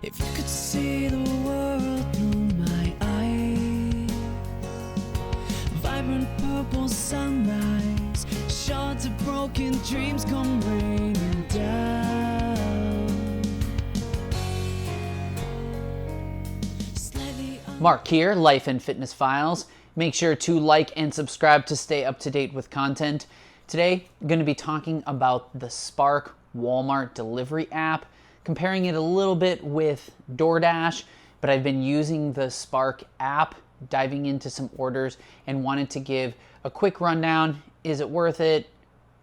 If you could see the world through my eyes, vibrant purple sunrise, shards of broken dreams come raining down. Mark here, Life and Fitness Files. Make sure to like and subscribe to stay up to date with content. Today, I'm going to be talking about the Spark Walmart delivery app, comparing it a little bit with DoorDash, but I've been using the Spark app, diving into some orders, and wanted to give a quick rundown. Is it worth it?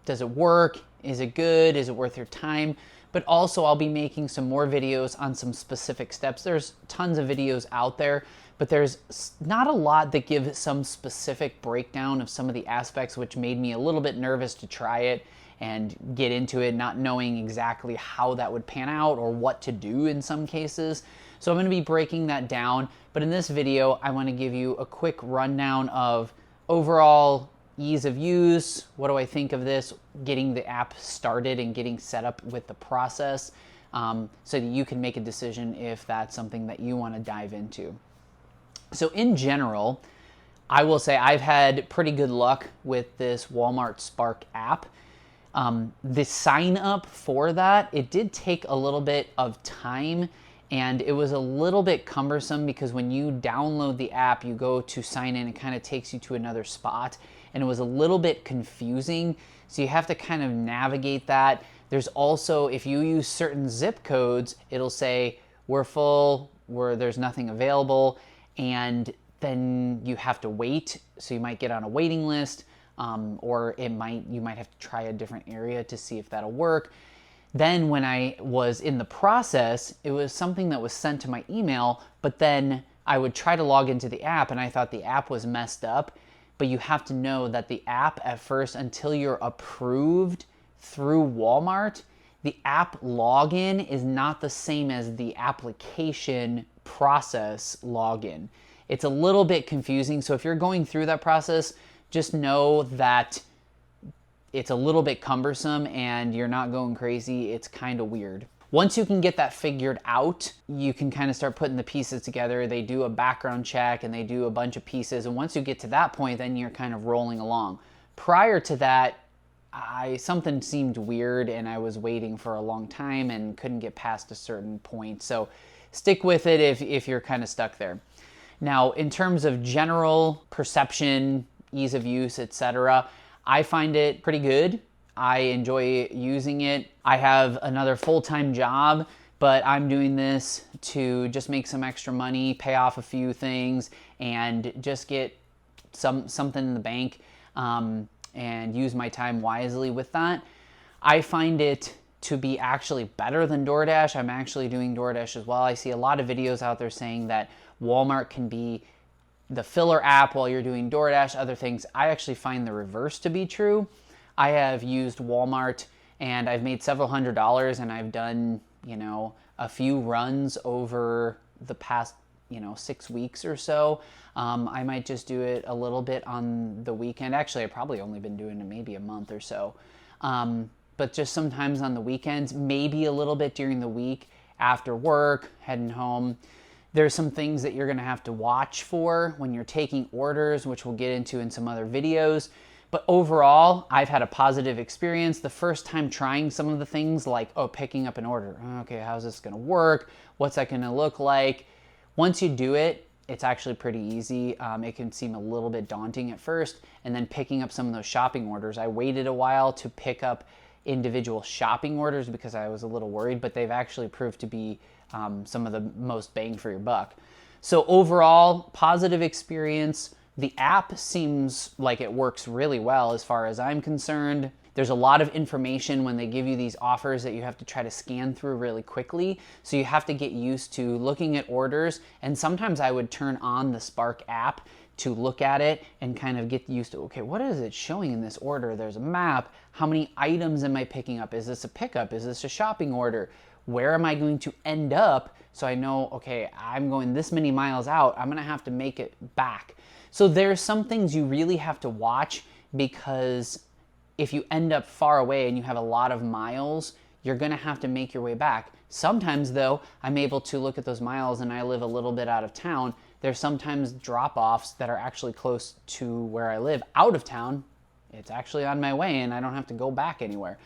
Does it work? Is it good? Is it worth your time? But also I'll be making some more videos on some specific steps. There's tons of videos out there, but there's not a lot that give some specific breakdown of some of the aspects, which made me a little bit nervous to try it and get into it, not knowing exactly how that would pan out or what to do in some cases. So I'm going to be breaking that down. But in this video, I want to give you a quick rundown of overall ease of use. What do I think of this? Getting the app started and getting set up with the process, so that you can make a decision if that's something that you want to dive into. So in general, I will say I've had pretty good luck with this Walmart Spark app. The sign up for that, it did take a little bit of time, and it was a little bit cumbersome because when you download the app, you go to sign in, it kind of takes you to another spot, and it was a little bit confusing. So you have to kind of navigate that. There's also, if you use certain zip codes, it'll say we're full, there's nothing available, and then you have to wait. So you might get on a waiting list, or you might have to try a different area to see if that'll work. Then when I was in the process, it was something that was sent to my email, but then I would try to log into the app and I thought the app was messed up. But you have to know that the app at first, until you're approved through Walmart, the app login is not the same as the application process login. It's a little bit confusing. So if you're going through that process, just know that it's a little bit cumbersome and you're not going crazy. It's kind of weird. Once you can get that figured out, you can kind of start putting the pieces together. They do a background check and they do a bunch of pieces. And once you get to that point, then you're kind of rolling along. Prior to that, something seemed weird and I was waiting for a long time and couldn't get past a certain point. So stick with it if you're kind of stuck there. Now, in terms of general perception, ease of use, etc., I find it pretty good. I enjoy using it. I have another full-time job, but I'm doing this to just make some extra money, pay off a few things, and just get something in the bank, and use my time wisely with that. I find it to be actually better than DoorDash. I'm actually doing DoorDash as well. I see a lot of videos out there saying that Walmart can be the filler app while you're doing DoorDash, other things. I actually find the reverse to be true. I have used Walmart and I've made several $100s, and I've done, a few runs over the past, 6 weeks or so. I might just do it a little bit on the weekend. Actually, I've probably only been doing it maybe a month or so. But just sometimes on the weekends, maybe a little bit during the week after work, heading home. There's some things that you're going to have to watch for when you're taking orders, which we'll get into in some other videos. But overall, I've had a positive experience. The first time trying some of the things like, picking up an order. Okay, how's this going to work? What's that going to look like? Once you do it, it's actually pretty easy. It can seem a little bit daunting at first. And then picking up some of those shopping orders. I waited a while to pick up individual shopping orders because I was a little worried, but they've actually proved to be some of the most bang for your buck. So overall, positive experience. The app seems like it works really well as far as I'm concerned. There's a lot of information when they give you these offers that you have to try to scan through really quickly. So you have to get used to looking at orders. And sometimes I would turn on the Spark app to look at it and kind of get used to, okay, what is it showing in this order? There's a map. How many items am I picking up? Is this a pickup? Is this a shopping order? Where am I going to end up? So I know, okay, I'm going this many miles out. I'm going to have to make it back. So there's some things you really have to watch, because if you end up far away and you have a lot of miles, you're gonna have to make your way back. Sometimes though, I'm able to look at those miles and I live a little bit out of town. There's sometimes drop-offs that are actually close to where I live out of town. It's actually on my way and I don't have to go back anywhere.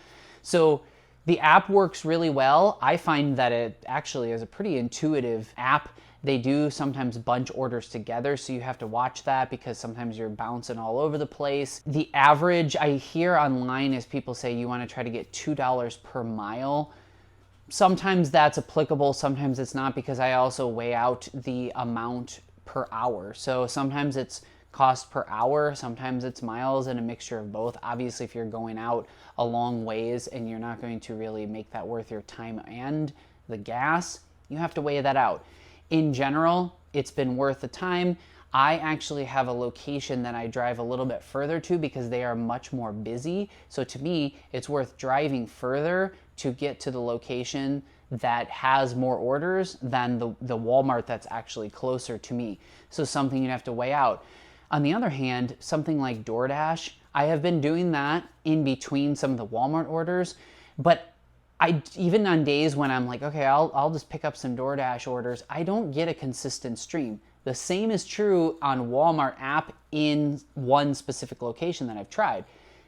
So the app works really well. I find that it actually is a pretty intuitive app. They do sometimes bunch orders together, so you have to watch that because sometimes you're bouncing all over the place. The average I hear online is people say you want to try to get $2 per mile. Sometimes that's applicable, sometimes it's not, because I also weigh out the amount per hour. So sometimes it's cost per hour, sometimes it's miles, and a mixture of both. Obviously, if you're going out a long ways and you're not going to really make that worth your time and the gas, you have to weigh that out. In general, it's been worth the time. I actually have a location that I drive a little bit further to because they are much more busy. So to me, it's worth driving further to get to the location that has more orders than the Walmart that's actually closer to me. So something you have to weigh out. On the other hand, something like DoorDash, I have been doing that in between some of the Walmart orders, but even on days when I'm like, okay, I'll just pick up some DoorDash orders, I don't get a consistent stream. The same is true on Walmart app in one specific location that I've tried.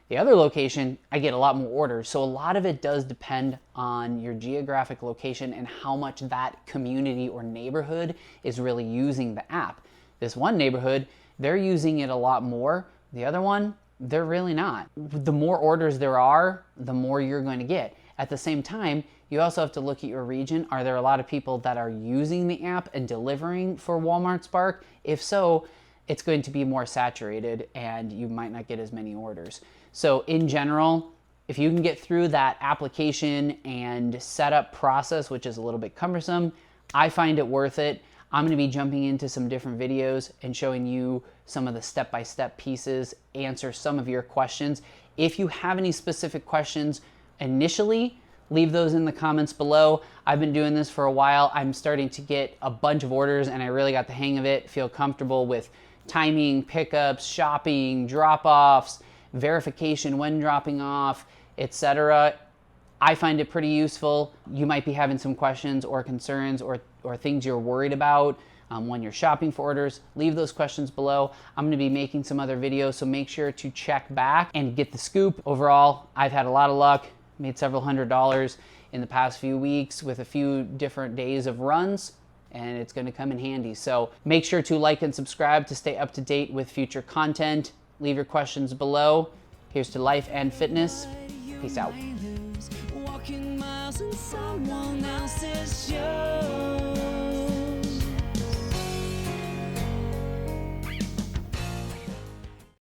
The other location, I get a lot more orders. So a lot of it does depend on your geographic location and how much that community or neighborhood is really using the app. This one neighborhood, they're using it a lot more. The other one, they're really not. The more orders there are, the more you're going to get. At the same time, you also have to look at your region. Are there a lot of people that are using the app and delivering for Walmart Spark? If so, it's going to be more saturated and you might not get as many orders. So in general, if you can get through that application and setup process, which is a little bit cumbersome, I find it worth it. I'm going to be jumping into some different videos and showing you some of the step-by-step pieces, answer some of your questions. If you have any specific questions initially, leave those in the comments below. I've been doing this for a while. I'm starting to get a bunch of orders and I really got the hang of it, feel comfortable with timing, pickups, shopping, drop-offs, verification when dropping off, etc. I find it pretty useful. You might be having some questions or concerns or things you're worried about when you're shopping for orders. Leave those questions below. I'm going to be making some other videos, so make sure to check back and get the scoop. Overall, I've had a lot of luck, made several $100s in the past few weeks with a few different days of runs, and it's going to come in handy. So make sure to like and subscribe to stay up to date with future content. Leave your questions below. Here's to life and fitness. Peace out. Walking miles in someone else's show.